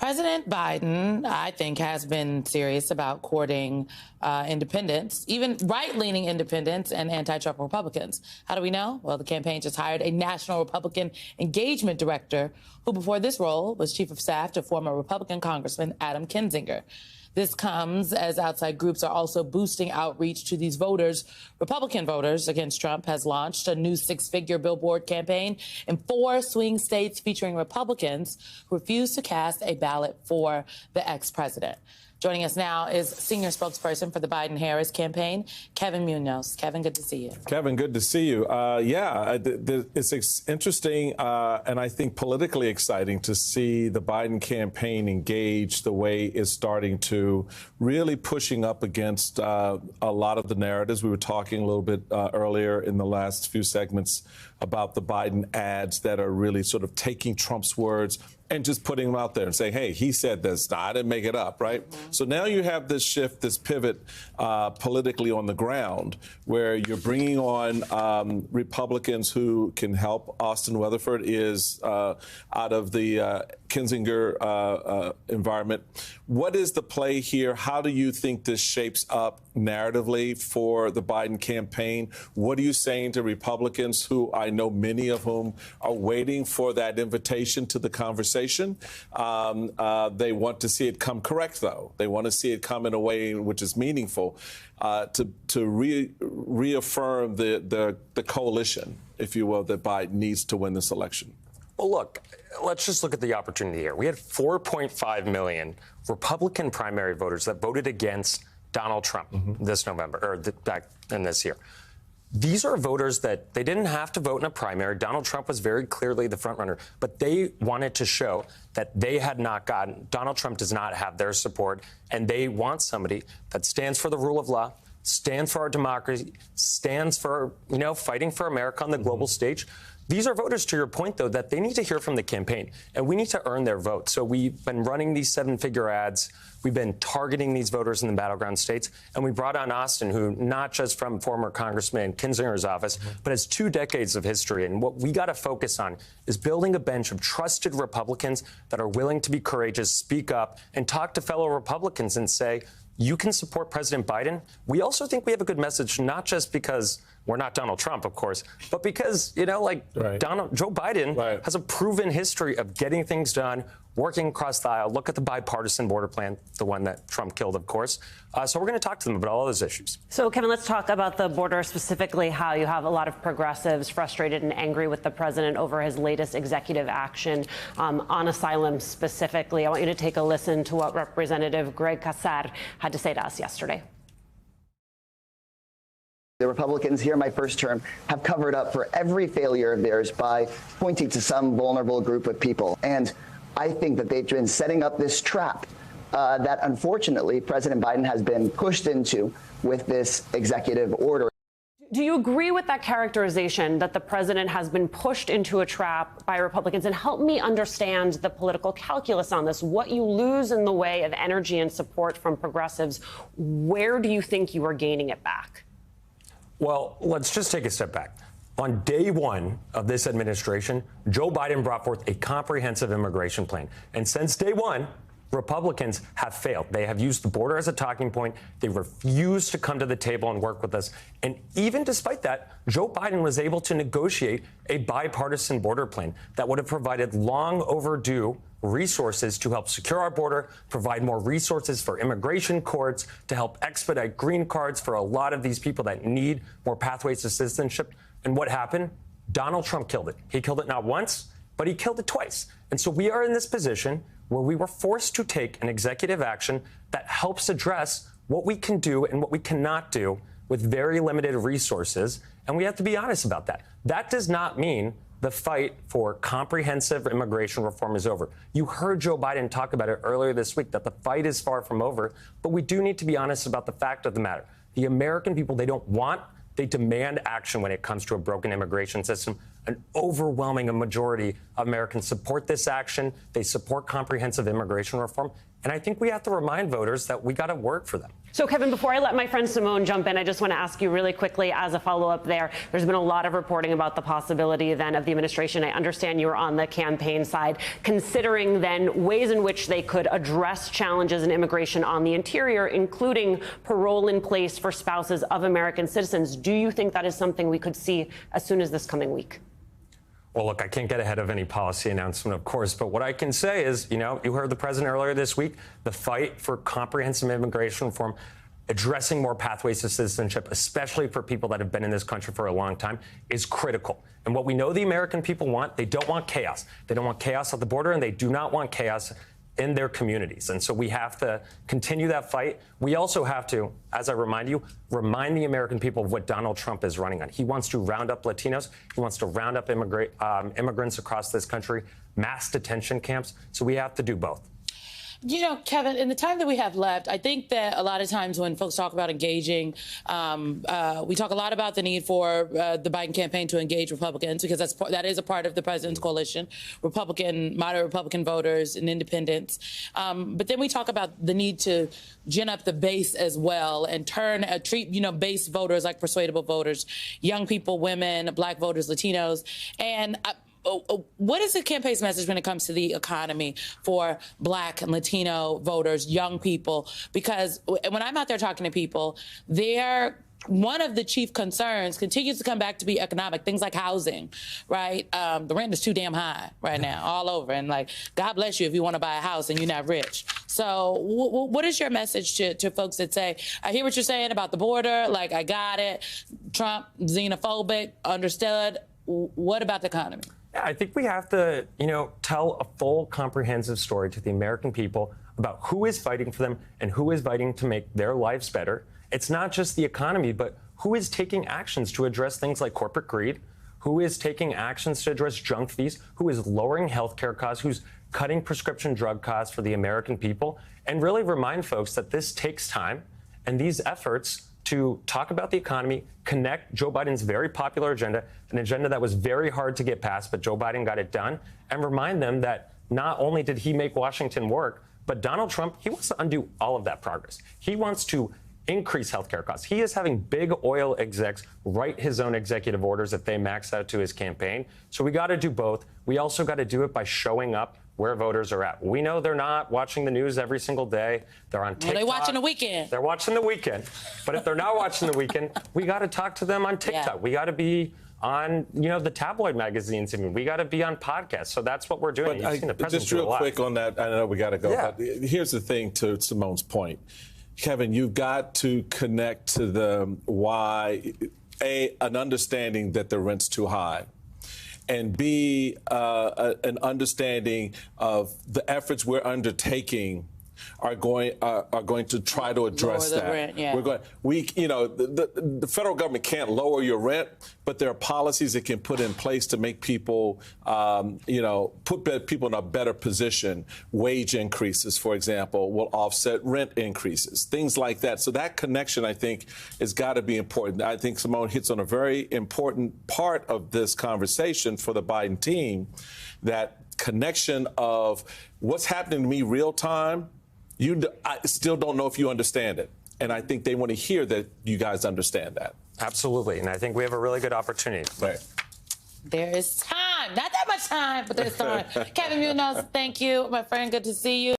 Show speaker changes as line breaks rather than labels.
President Biden, I think, has been serious about courting independents, even right-leaning independents and anti-Trump Republicans. How do we know? Well, the campaign just hired a national Republican engagement director who, before this role, was chief of staff to former Republican Congressman Adam Kinzinger. This comes as outside groups are also boosting outreach to these voters. Republican Voters Against Trump has launched a new six-figure billboard campaign in 4 swing states featuring Republicans who refuse to cast a ballot for the ex-president. Joining us now is senior spokesperson for the Biden-Harris campaign, Kevin Munoz. Kevin, good to see you.
Kevin, good to see you. It's interesting and I think politically exciting to see the Biden campaign engage the way it's starting to, really pushing up against a lot of the narratives. We were talking a little bit earlier in the last few segments about the Biden ads that are really sort of taking Trump's words and just putting them out there and saying, hey, he said this. No, I didn't make it up, right? Mm-hmm. So now you have this shift, this pivot politically on the ground where you're bringing on Republicans who can help. Austin Weatherford is out of the Kinzinger environment. What is the play here? How do you think this shapes up narratively for the Biden campaign? What are you saying to Republicans who I know many of whom are waiting for that invitation to the conversation? They want to see it come correct, though. They want to see it come in a way which is meaningful to reaffirm the coalition, if you will, that Biden needs to win this election.
Well, look, let's just look at the opportunity here. We had 4.5 million Republican primary voters that voted against Donald Trump this November, or back in this year. These are voters that they didn't have to vote in a primary. Donald Trump was very clearly the front runner, but they wanted to show that they had not gotten, Donald Trump does not have their support, and they want somebody that stands for the rule of law, stands for our democracy, stands for, fighting for America on the global stage. These are voters, to your point, though, that they need to hear from the campaign, and we need to earn their vote. So we've been running these 7-figure ads. We've been targeting these voters in the battleground states, and we brought on Austin, who not just from former Congressman Kinzinger's office, but has 2 decades of history. And what we got to focus on is building a bench of trusted Republicans that are willing to be courageous, speak up, and talk to fellow Republicans and say, you can support President Biden. We also think we have a good message, not just because we're not Donald Trump, of course, but because, Joe Biden has a proven history of getting things done, working across the aisle. Look at the bipartisan border plan, the one that Trump killed, of course. So we're going to talk to them about all those issues.
So, Kevin, let's talk about the border, specifically how you have a lot of progressives frustrated and angry with the president over his latest executive action on asylum specifically. I want you to take a listen to what Representative Greg Casar had to say to us yesterday.
The Republicans here in my first term have covered up for every failure of theirs by pointing to some vulnerable group of people. And I think that they've been setting up this trap that, unfortunately, President Biden has been pushed into with this executive order.
Do you agree with that characterization that the president has been pushed into a trap by Republicans? And help me understand the political calculus on this. What you lose in the way of energy and support from progressives, where do you think you are gaining it back?
Well, let's just take a step back. On day one of this administration, Joe Biden brought forth a comprehensive immigration plan. And since day one, Republicans have failed. They have used the border as a talking point. They refused to come to the table and work with us. And even despite that, Joe Biden was able to negotiate a bipartisan border plan that would have provided long overdue resources to help secure our border, provide more resources for immigration courts, to help expedite green cards for a lot of these people that need more pathways to citizenship. And what happened? Donald Trump killed it. He killed it not once, but he killed it twice. And so we are in this position where we were forced to take an executive action that helps address what we can do and what we cannot do with very limited resources. And we have to be honest about that. That does not mean the fight for comprehensive immigration reform is over. You heard Joe Biden talk about it earlier this week, that the fight is far from over. But we do need to be honest about the fact of the matter. The American people, they don't want, they demand action when it comes to a broken immigration system. An overwhelming majority of Americans support this action. They support comprehensive immigration reform. And I think we have to remind voters that we got to work for them.
So, Kevin, before I let my friend Simone jump in, I just want to ask you really quickly as a follow-up there. There's been a lot of reporting about the possibility then of the administration. I understand you were on the campaign side, considering then ways in which they could address challenges in immigration on the interior, including parole in place for spouses of American citizens. Do you think that is something we could see as soon as this coming week?
Well, look, I can't get ahead of any policy announcement, of course, but what I can say is, you heard the president earlier this week, the fight for comprehensive immigration reform, addressing more pathways to citizenship, especially for people that have been in this country for a long time, is critical. And what we know the American people want, they don't want chaos. They don't want chaos at the border, and they do not want chaos in their communities. And so we have to continue that fight. We also have to, as I remind the American people of what Donald Trump is running on. He wants to round up Latinos. He wants to round up immigrants across this country, mass detention camps. So we have to do both.
Kevin, in the time that we have left, I think that a lot of times when folks talk about engaging, we talk a lot about the need for the Biden campaign to engage Republicans, because that is a part of the president's coalition, moderate Republican voters and independents. But then we talk about the need to gin up the base as well and treat base voters like persuadable voters, young people, women, Black voters, Latinos. And what is the campaign's message when it comes to the economy for Black and Latino voters, young people? Because when I'm out there talking to people, one of the chief concerns continues to come back to be economic, things like housing, right? The rent is too damn high right now, all over. And God bless you if you want to buy a house and you're not rich. So what is your message to folks that say, I hear what you're saying about the border, I got it, Trump, xenophobic, understood. What about the economy?
Yeah, I think we have to, tell a full, comprehensive story to the American people about who is fighting for them and who is fighting to make their lives better. It's not just the economy, but who is taking actions to address things like corporate greed, who is taking actions to address junk fees, who is lowering healthcare costs, who's cutting prescription drug costs for the American people, and really remind folks that this takes time, and these efforts to talk about the economy, connect Joe Biden's very popular agenda, an agenda that was very hard to get passed, but Joe Biden got it done, and remind them that not only did he make Washington work, but Donald Trump, he wants to undo all of that progress. He wants to increase healthcare costs. He is having big oil execs write his own executive orders that they max out to his campaign. So we got to do both. We also got to do it by showing up where voters are at. We know they're not watching the news every single day. They're on TikTok.
Well, they're watching the weekend.
They're watching the weekend. But if they're not watching the weekend, we got to talk to them on TikTok. Yeah. We got to be on, the tabloid magazines. We got to be on podcasts. So that's what we're doing.
Just real quick on that. I know we got to go. Yeah. But here's the thing to Simone's point. Kevin, you've got to connect to the why, an understanding that the rent's too high, and B, an understanding of the efforts we're undertaking are going to try to address that.
Rent, yeah.
The federal government can't lower your rent, but there are policies it can put in place to make people, put people in a better position. Wage increases, for example, will offset rent increases, things like that. So that connection, I think, has got to be important. I think Simone hits on a very important part of this conversation for the Biden team, that connection of what's happening to me real time. I still don't know if you understand it. And I think they want to hear that you guys understand that.
Absolutely. And I think we have a really good opportunity.
Right.
There is time. Not that much time, but there's time. Kevin Munoz, thank you. My friend, good to see you.